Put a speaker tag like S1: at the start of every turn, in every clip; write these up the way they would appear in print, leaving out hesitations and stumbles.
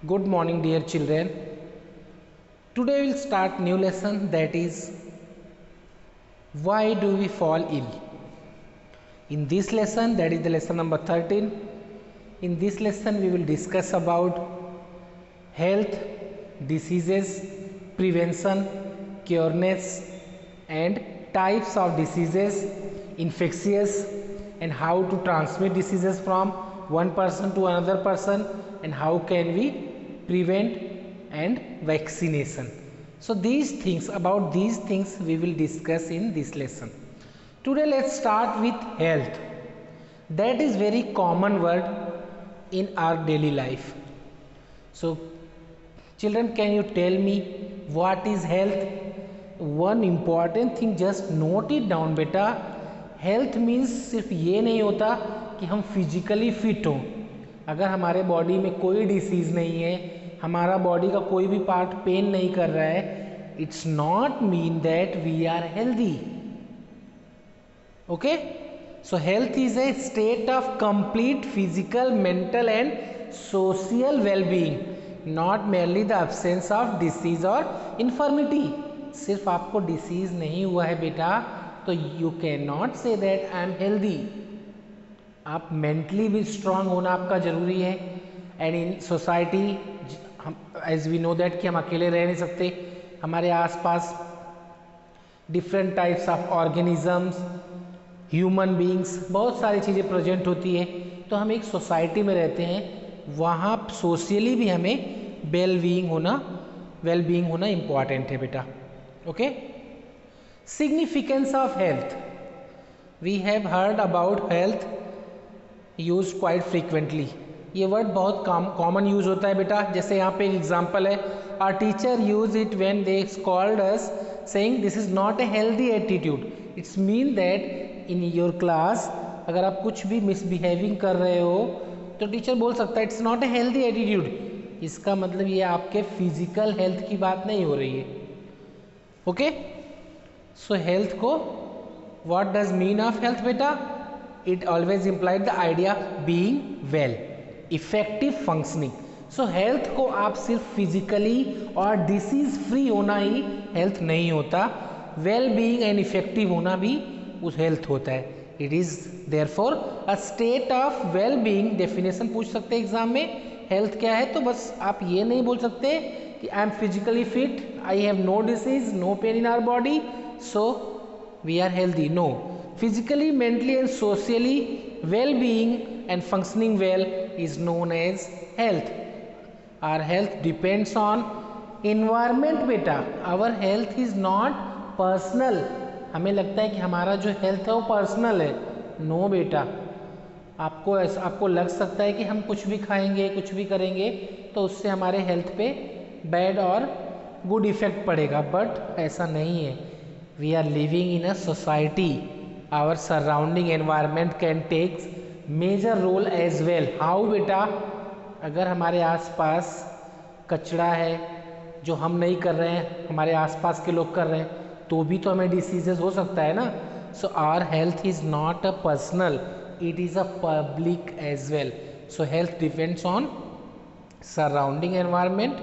S1: Good morning, dear children. Today we'll start new lesson, that is why do we fall ill. In this lesson, that is the lesson number 13. In this lesson we will discuss about health, diseases, prevention, cureness and types of diseases, infectious, and how to transmit diseases from one person to another person, and how can we prevent and vaccination. So these things, about these things we will discuss in this lesson. Today let's start with health. That is very common word in our daily life. So children, can you tell me what is health? One important thing, just note it down बेटा. Health means सिर्फ ये नहीं होता कि हम physically fit हों. अगर हमारे बॉडी में कोई डिसीज़ नहीं है, हमारा बॉडी का कोई भी पार्ट पेन नहीं कर रहा है, it's not mean that we are healthy. Okay, so health is a state of complete physical, mental and social wellbeing, not merely the absence of disease और इन्फर्मिटी. सिर्फ आपको डिसीज नहीं हुआ है बेटा तो you can not say that I am healthy. आप mentally भी स्ट्रांग होना आपका जरूरी है. एंड इन सोसाइटी हम एज वी नो दैट कि हम अकेले रह नहीं सकते. हमारे आसपास different types of organisms, human beings, बहुत सारी चीज़ें प्रेजेंट होती है. तो हम एक सोसाइटी में रहते हैं, वहाँ सोशली भी हमें वेल बीइंग होना इम्पॉर्टेंट है बेटा. Okay, significance of health. We have heard about health use quite frequently. ये वर्ड बहुत कॉमन यूज होता है बेटा. जैसे यहाँ पे एक एग्जाम्पल है, our teacher use it when they called us saying this is not a healthy attitude. It's mean that in your class अगर आप कुछ भी मिसबिहेविंग कर रहे हो तो टीचर बोल सकता है it's not a healthy attitude. इसका मतलब ये आपके फिजिकल हेल्थ की बात नहीं हो रही है. ओके, सो हेल्थ को what does mean of health बेटा? It always implied the idea being well, effective functioning. So health को आप सिर्फ फिजिकली और डिसीज फ्री होना ही हेल्थ नहीं होता, वेल बीइंग एंड इफेक्टिव होना भी उस हेल्थ होता है. It is therefore a state of well being. Definition पूछ सकते हैं एग्जाम में, हेल्थ क्या है, तो बस आप ये नहीं बोल सकते कि I am physically fit, I have no disease, no pain in our body, so we are healthy. No, physically, mentally and socially well-being and functioning well is known as health. Our health depends on environment बेटा. Our health is not personal. हमें लगता है कि हमारा जो health है वो personal है. नो बेटा, आपको लग सकता है कि हम कुछ भी खाएंगे, कुछ भी करेंगे तो उससे हमारे हेल्थ पे बैड और गुड इफेक्ट पड़ेगा, बट ऐसा नहीं है. We are living in a society. Our surrounding environment can take major role as well. How बेटा? अगर हमारे आसपास कचरा है जो हम नहीं कर रहे हैं, हमारे आसपास के लोग कर रहे हैं, तो भी तो हमें डिसीजेस हो सकता है ना. So our health is not a personal, it is a public as well. So health depends on surrounding environment.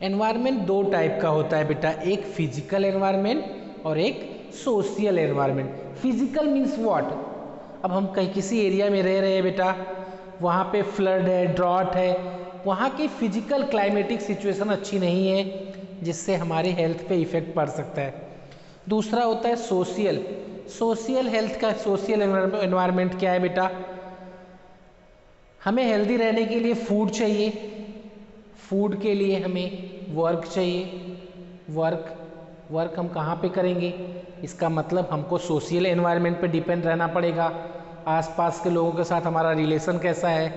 S1: Environment दो टाइप का होता है बेटा, एक फिजिकल एनवायरनमेंट और एक social environment. Physical means what? अब हम कहीं किसी एरिया में रह रहे हैं बेटा, वहाँ पे फ्लड है, ड्रॉट है, वहाँ की फिजिकल क्लाइमेटिक सिचुएशन अच्छी नहीं है जिससे हमारे हेल्थ पे इफेक्ट पड़ सकता है. दूसरा होता है सोशल हेल्थ का. सोशल एनवायरनमेंट क्या है बेटा? हमें हेल्दी रहने के लिए फूड चाहिए, फूड के लिए हमें वर्क चाहिए. वर्क हम कहाँ पे करेंगे? इसका मतलब हमको सोशल एनवायरनमेंट पे डिपेंड रहना पड़ेगा. आसपास के लोगों के साथ हमारा रिलेशन कैसा है,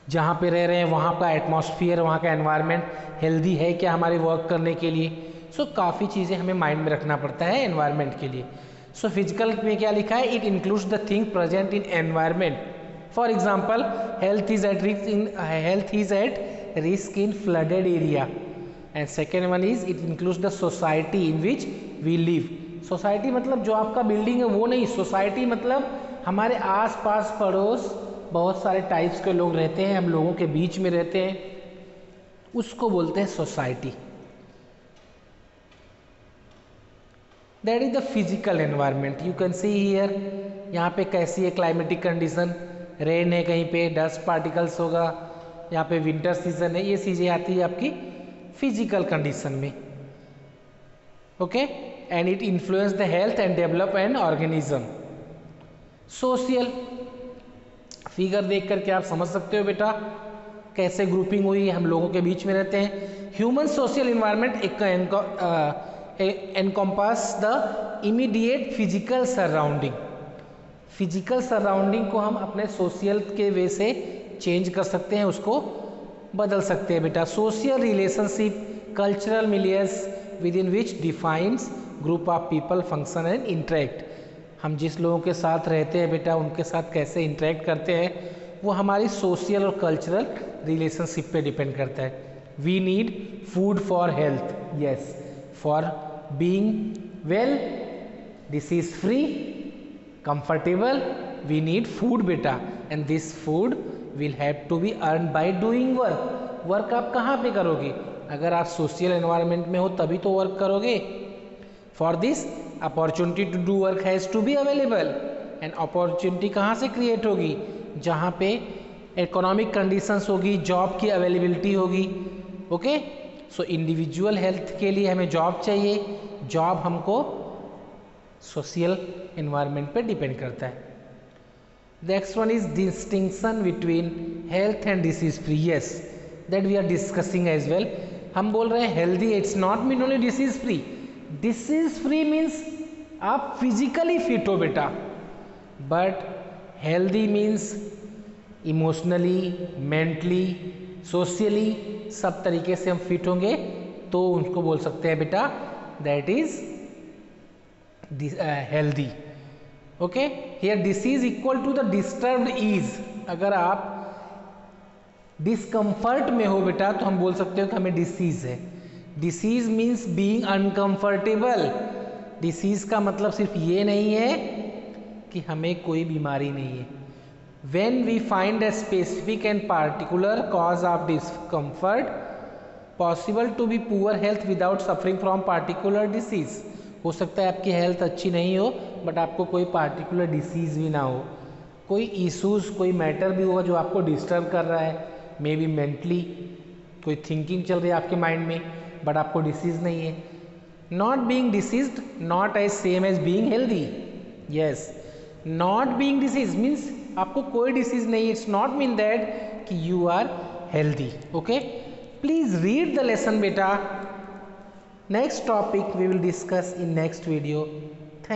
S1: जहाँ पे रह रहे हैं वहाँ का एटमॉस्फेयर, वहाँ का एनवायरनमेंट हेल्दी है क्या हमारे वर्क करने के लिए. सो काफ़ी चीज़ें हमें माइंड में रखना पड़ता है एनवायरनमेंट के लिए. सो फिजिकल में क्या लिखा है? It includes the thing present in environment. For example, health is at risk in flooded area, and second one is it includes the society in which we live. Society मतलब जो आपका building है वो नहीं, सोसाइटी मतलब हमारे आस पास पड़ोस बहुत सारे टाइप्स के लोग रहते हैं, हम लोगों के बीच में रहते हैं, उसको बोलते हैं society. That is the physical environment. You can see here, यहाँ पे कैसी है क्लाइमेटिक कंडीशन, रेन है, कहीं पे डस्ट पार्टिकल्स होगा, यहाँ पे विंटर सीजन है, ये चीज़ें आती है आपकी फिजिकल कंडीशन में। Okay, and it influence the health and develop an organism. Social, figure देख करके आप समझ सकते हो बेटा कैसे ग्रुपिंग हुई, हम लोगों के बीच में रहते हैं। Human social environment encompass the immediate physical surrounding. Physical surrounding को हम अपने सोशल के वे से चेंज कर सकते हैं, उसको बदल सकते हैं बेटा। Social relationship, cultural Milius with in which defines group of people function and interact. हम जिस लोगों के साथ रहते हैं बेटा, उनके साथ कैसे इंटरेक्ट करते हैं, वो हमारी सोशल और कल्चरल रिलेशनशिप पे डिपेंड करता है। We need food for health, yes, for being well, disease free, comfortable, we need food बेटा, and this food will have to be earn by doing work. Work आप कहाँ पे करोगे? अगर आप सोशल एनवायरनमेंट में हो तभी तो वर्क करोगे। For this opportunity to do work has to be available, and opportunity कहाँ से क्रिएट होगी? जहाँ पे इकोनॉमिक कंडीशंस होगी, जॉब की अवेलेबिलिटी होगी। ओके, सो इंडिविजुअल हेल्थ के लिए हमें जॉब चाहिए, जॉब हमको सोशल एनवायरनमेंट पे डिपेंड करता है। Next one is distinction between health and disease free, yes, that we are discussing as well. हम बोल रहे हैं healthy, it's not mean only disease free. Disease free means आप फिजिकली फिट हो बेटा, but healthy means emotionally, mentally, socially, सब तरीके से हम फिट होंगे तो उनको बोल सकते हैं बेटा that is healthy. Okay, here disease equal to the disturbed ease. अगर आप डिस्कम्फर्ट में हो बेटा तो हम बोल सकते हो कि हमें डिसीज है। Disease means being uncomfortable. Disease का मतलब सिर्फ ये नहीं है कि हमें कोई बीमारी नहीं है। When we find a specific and particular cause of discomfort possible to be poor health without suffering from particular disease. हो सकता है आपकी हेल्थ अच्छी नहीं हो बट आपको कोई पार्टिकुलर डिसीज भी ना हो, कोई इश्यूज, कोई मैटर भी होगा जो आपको डिस्टर्ब कर रहा है, मे बी मेंटली कोई थिंकिंग चल रही है आपके माइंड में, बट आपको डिसीज नहीं है। Not being diseased not as same as being healthy. Yes, not being disease means आपको कोई डिसीज नहीं, इट्स नॉट मीन दैट कि you are healthy. Okay, please read the lesson बेटा। Next topic we will discuss in next video.